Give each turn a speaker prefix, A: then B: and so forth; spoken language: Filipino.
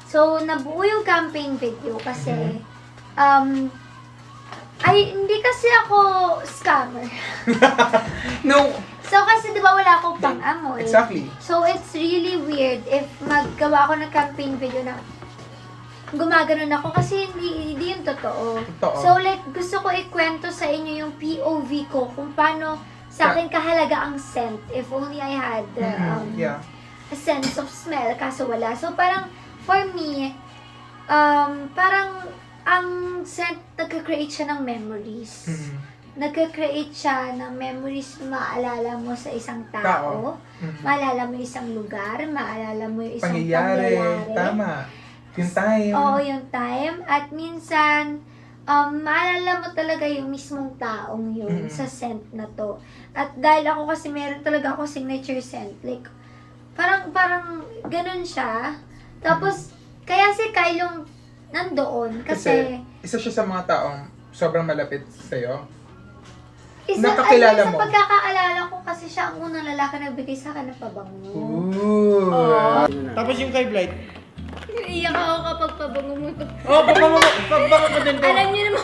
A: So, nabuo yung campaign video kasi, hindi kasi ako scammer.
B: No.
A: So, kasi di ba wala akong pang-amoy?
B: Exactly.
A: So, it's really weird if maggawa ako ng campaign video na gumaganon ako kasi hindi yung totoo. So, like, gusto ko ikwento sa inyo yung POV ko kung paano sa akin kahalaga ang scent. If only I had a sense of smell, kaso wala. So, parang, for me, parang, ang scent, nagka-create siya ng memories. Nagka-create siya ng memories na maalala mo sa isang tao. Maalala mo yung isang lugar, maalala mo yung isang pangyayari.
B: Tama. Yung time.
A: Oo, yung time. At minsan, maalala mo talaga yung mismong taong yun sa scent na to. At dahil ako kasi meron talaga ako signature scent. Like, parang ganun siya. Tapos, kaya si Kyle yung nandoon. Kasi
B: isa siya sa mga taong sobrang malapit sa'yo.
A: Nakakilala mo. Sa pagkakaalala ko kasi siya ang unang lalaki na nagbigay sa akin ng pabango.
B: Ooh.
C: Tapos yung kay Blight.
A: Iiyak ako kapag pabango mo to.
C: Oh, pabango ko din to.
A: Alam niyo naman